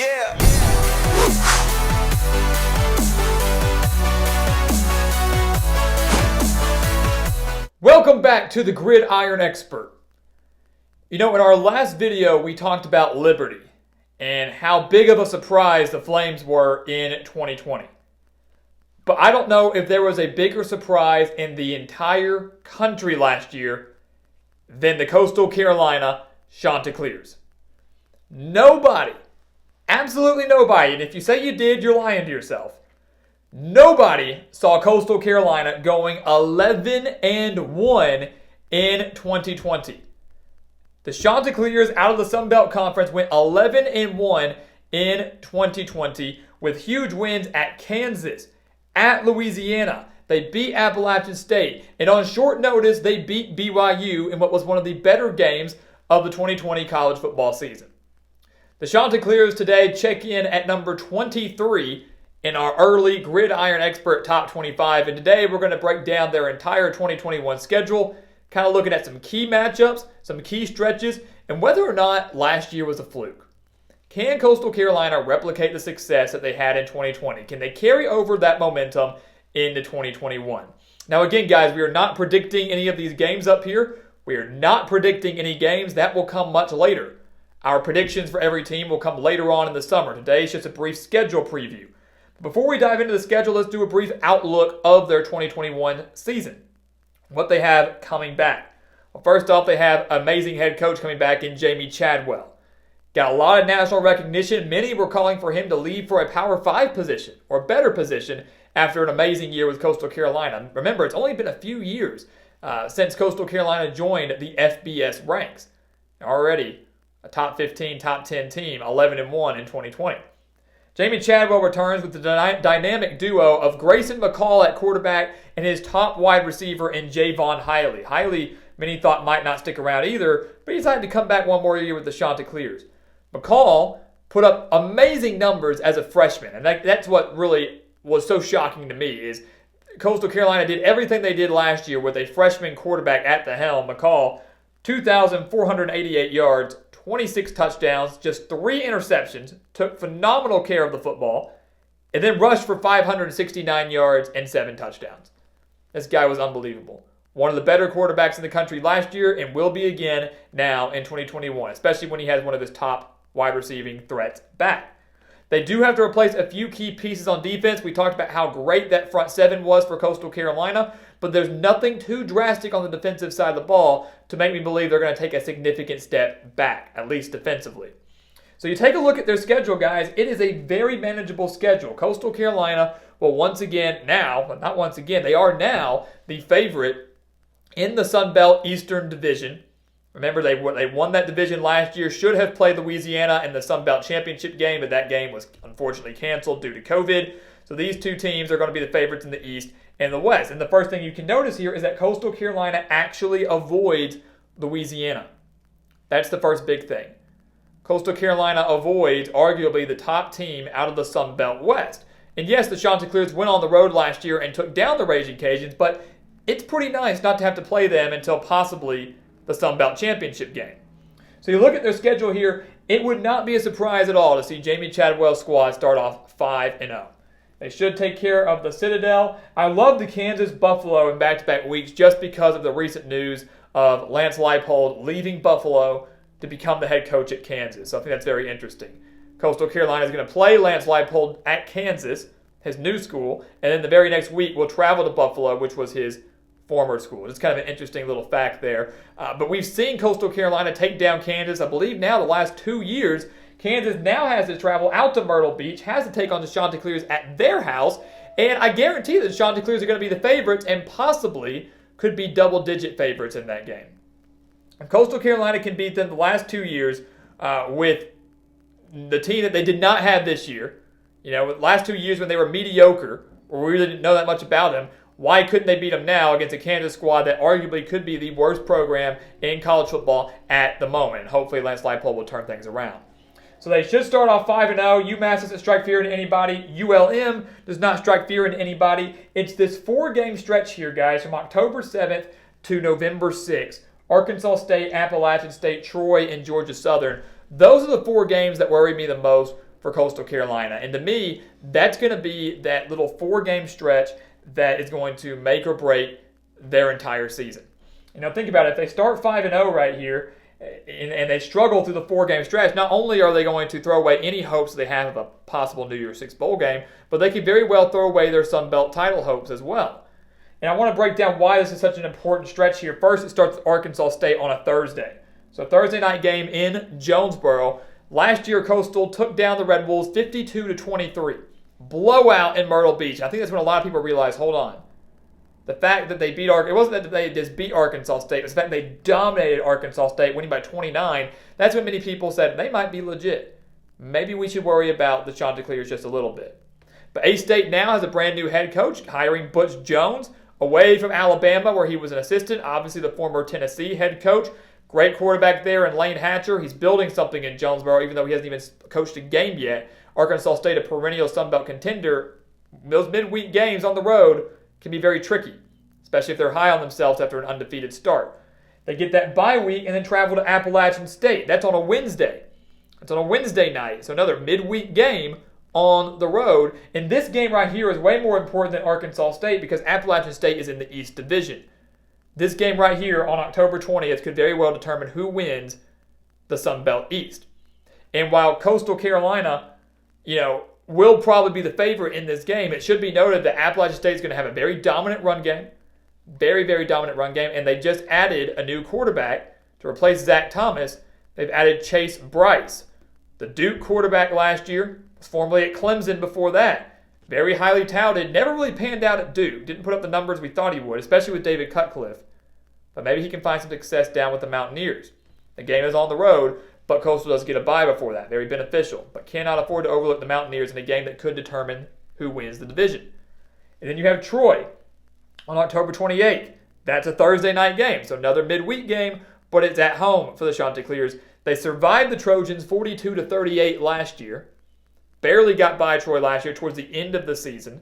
Yeah. Welcome back to the Gridiron Expert. You know, in our last video, we talked about Liberty and how big of a surprise the Flames were in 2020. But I don't know if there was a bigger surprise in the entire country last year than the Coastal Carolina Chanticleers. Nobody, absolutely nobody, and if you say you did, you're lying to yourself. Nobody saw Coastal Carolina going 11-1 in 2020. The Chanticleers out of the Sun Belt Conference went 11-1 in 2020 with huge wins at Kansas, at Louisiana. They beat Appalachian State, and on short notice, they beat BYU in what was one of the better games of the 2020 college football season. The Chanticleers today check in at number 23 in our early Gridiron Expert Top 25, and today we're going to break down their entire 2021 schedule, kind of looking at some key matchups, some key stretches, and whether or not last year was a fluke. Can Coastal Carolina replicate the success that they had in 2020? Can they carry over that momentum into 2021? Now again, guys, we are not predicting any of these games up here. We are not predicting any games. That will come much later. Our predictions for every team will come later on in the summer. Today is just a brief schedule preview. Before we dive into the schedule, let's do a brief outlook of their 2021 season. What they have coming back. Well, first off, they have amazing head coach coming back in Jamey Chadwell. Got a lot of national recognition. Many were calling for him to leave for a Power 5 position or better position after an amazing year with Coastal Carolina. Remember, it's only been a few years since Coastal Carolina joined the FBS ranks. Already a top 15, top 10 team, 11-1 in 2020. Jamey Chadwell returns with the dynamic duo of Grayson McCall at quarterback and his top wide receiver in Javon Hiley. Hiley, many thought might not stick around either, but he decided to come back one more year with the Chanticleers. McCall put up amazing numbers as a freshman, and that's what really was so shocking to me is Coastal Carolina did everything they did last year with a freshman quarterback at the helm. McCall, 2,488 yards, 26 touchdowns, just 3 interceptions, took phenomenal care of the football, and then rushed for 569 yards and 7 touchdowns. This guy was unbelievable. One of the better quarterbacks in the country last year and will be again now in 2021, especially when he has one of his top wide receiving threats back. They do have to replace a few key pieces on defense. We talked about how great that front seven was for Coastal Carolina, but there's nothing too drastic on the defensive side of the ball to make me believe they're going to take a significant step back, at least defensively. So you take a look at their schedule, guys. It is a very manageable schedule. Coastal Carolina will once again now, but not once again, they are now the favorite in the Sun Belt Eastern Division. Remember, they won that division last year, should have played Louisiana in the Sun Belt Championship game, but that game was unfortunately canceled due to COVID. So these two teams are going to be the favorites in the East and the West. And the first thing you can notice here is that Coastal Carolina actually avoids Louisiana. That's the first big thing. Coastal Carolina avoids arguably the top team out of the Sun Belt West. And yes, the Chanticleers went on the road last year and took down the Raging Cajuns, but it's pretty nice not to have to play them until possibly the Sun Belt Championship game. So you look at their schedule here, it would not be a surprise at all to see Jamey Chadwell's squad start off 5-0. They should take care of the Citadel. I love the Kansas Buffalo in back-to-back weeks just because of the recent news of Lance Leipold leaving Buffalo to become the head coach at Kansas. So I think that's very interesting. Coastal Carolina is going to play Lance Leipold at Kansas, his new school, and then the very next week will travel to Buffalo, which was his former school. It's kind of an interesting little fact there. But we've seen Coastal Carolina take down Kansas, I believe now the last 2 years. Kansas now has to travel out to Myrtle Beach, has to take on the Chanticleers at their house, and I guarantee that the Chanticleers are going to be the favorites and possibly could be double-digit favorites in that game. If Coastal Carolina can beat them the last 2 years with the team that they did not have this year, you know, the last 2 years when they were mediocre, or we really didn't know that much about them, why couldn't they beat them now against a Kansas squad that arguably could be the worst program in college football at the moment? And hopefully Lance Leipold will turn things around. So they should start off 5-0. UMass doesn't strike fear into anybody. ULM does not strike fear into anybody. It's this 4-game stretch here, guys, from October 7th to November 6th. Arkansas State, Appalachian State, Troy, and Georgia Southern. Those are the 4 games that worry me the most for Coastal Carolina. And to me, that's going to be that little 4-game stretch that is going to make or break their entire season. Think about it. If they start 5-0 right here and they struggle through the 4-game stretch, not only are they going to throw away any hopes they have of a possible New Year's Six bowl game, but they could very well throw away their Sun Belt title hopes as well. And I want to break down why this is such an important stretch here. First, it starts with Arkansas State on a Thursday. So Thursday night game in Jonesboro. Last year, Coastal took down the Red Wolves 52-23. Blowout in Myrtle Beach. I think that's when a lot of people realize, hold on. The fact that they beat it wasn't that they just beat Arkansas State. It was the fact they dominated Arkansas State, winning by 29. That's when many people said they might be legit. Maybe we should worry about the Chanticleers just a little bit. But A-State now has a brand new head coach, hiring Butch Jones, away from Alabama, where he was an assistant. Obviously, the former Tennessee head coach. Great quarterback there in Lane Hatcher. He's building something in Jonesboro, even though he hasn't even coached a game yet. Arkansas State, a perennial Sun Belt contender. Those midweek games on the road can be very tricky, especially if they're high on themselves after an undefeated start. They get that bye week and then travel to Appalachian State. That's on a Wednesday. It's on a Wednesday night, so another midweek game on the road. And this game right here is way more important than Arkansas State because Appalachian State is in the East Division. This game right here on October 20th could very well determine who wins the Sun Belt East. And while Coastal Carolina, will probably be the favorite in this game, it should be noted that Appalachian State is going to have a very dominant run game. Very, very dominant run game. And they just added a new quarterback to replace Zach Thomas. They've added Chase Bryce, the Duke quarterback last year, was formerly at Clemson before that. Very highly touted, never really panned out at Duke. Didn't put up the numbers we thought he would, especially with David Cutcliffe. But maybe he can find some success down with the Mountaineers. The game is on the road, but Coastal does get a bye before that. Very beneficial, but cannot afford to overlook the Mountaineers in a game that could determine who wins the division. And then you have Troy on October 28th. That's a Thursday night game, so another midweek game, but it's at home for the Chanticleers. They survived the Trojans 42-38 last year. Barely got by Troy last year towards the end of the season.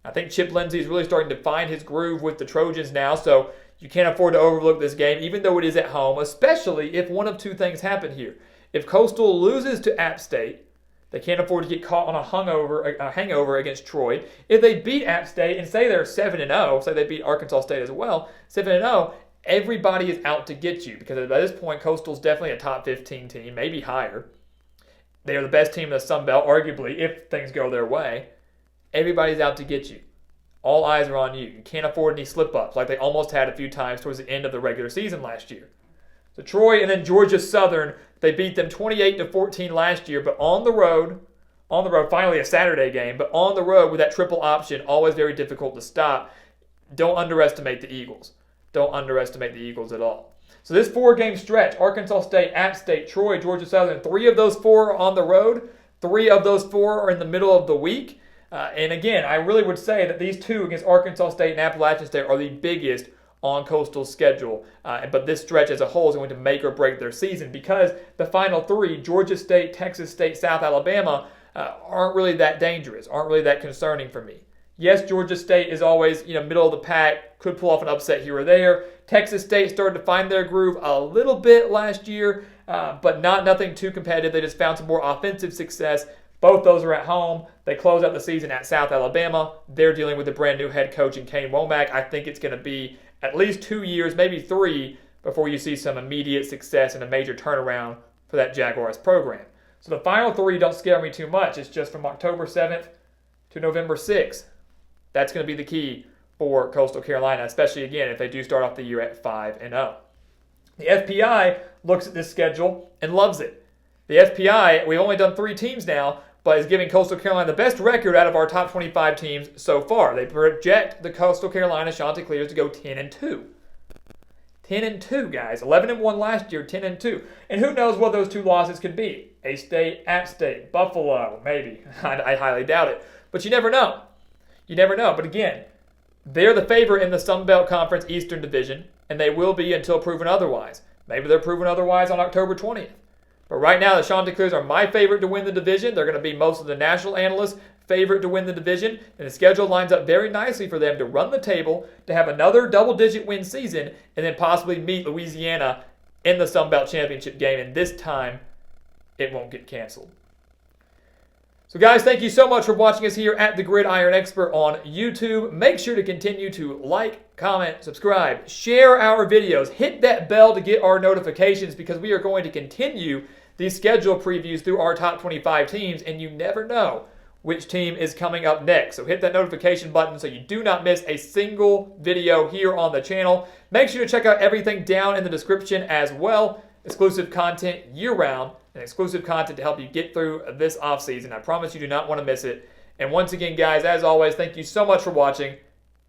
I think Chip Lindsey is really starting to find his groove with the Trojans now, so you can't afford to overlook this game, even though it is at home, especially if one of two things happen here. If Coastal loses to App State, they can't afford to get caught on a hangover against Troy. If they beat App State and say they're 7-0, say they beat Arkansas State as well, 7-0, everybody is out to get you because by this point, Coastal's definitely a top 15 team, maybe higher. They are the best team in the Sun Belt, arguably, if things go their way. Everybody's out to get you. All eyes are on you. You can't afford any slip-ups like they almost had a few times towards the end of the regular season last year. So Troy and then Georgia Southern, they beat them 28-14 last year, but on the road, finally a Saturday game, but on the road with that triple option, always very difficult to stop. Don't underestimate the Eagles. Don't underestimate the Eagles at all. So this 4-game stretch, Arkansas State, App State, Troy, Georgia Southern, 3 of those 4 are on the road. 3 of those 4 are in the middle of the week. And again, I really would say that these 2 against Arkansas State and Appalachian State are the biggest on Coastal's schedule. But this stretch as a whole is going to make or break their season because the final 3, Georgia State, Texas State, South Alabama, aren't really that dangerous, aren't really that concerning for me. Yes, Georgia State is always, middle of the pack, could pull off an upset here or there. Texas State started to find their groove a little bit last year, but nothing too competitive. They just found some more offensive success. Both those are at home. They close out the season at South Alabama. They're dealing with a brand new head coach in Kane Womack. I think it's going to be at least 2 years, maybe 3, before you see some immediate success and a major turnaround for that Jaguars program. So the final 3 don't scare me too much. It's just from October 7th to November 6th. That's going to be the key for Coastal Carolina, especially, again, if they do start off the year at 5-0. The FPI looks at this schedule and loves it. The FPI, we've only done 3 teams now, but is giving Coastal Carolina the best record out of our top 25 teams so far. They project the Coastal Carolina Chanticleers to go 10-2. 10-2, guys. 11-1 last year, 10-2. And who knows what those 2 losses could be? A-State, App State, Buffalo, maybe. I highly doubt it. But you never know. You never know. But again, they're the favorite in the Sun Belt Conference Eastern Division, and they will be until proven otherwise. Maybe they're proven otherwise on October 20th. But right now, the Chanticleers are my favorite to win the division. They're going to be most of the national analysts' favorite to win the division. And the schedule lines up very nicely for them to run the table, to have another double-digit win season, and then possibly meet Louisiana in the Sun Belt Championship game. And this time, it won't get canceled. So guys, thank you so much for watching us here at the Gridiron Expert on YouTube. Make sure to continue to like, comment, subscribe, share our videos, hit that bell to get our notifications because we are going to continue these schedule previews through our top 25 teams, and you never know which team is coming up next. So hit that notification button so you do not miss a single video here on the channel. Make sure to check out everything down in the description as well. Exclusive content year-round and exclusive content to help you get through this offseason. I promise you do not want to miss it. And once again, guys, as always, thank you so much for watching,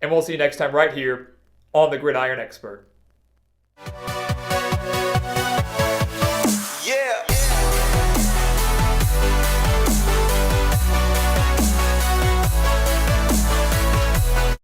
and we'll see you next time right here on the Gridiron Expert.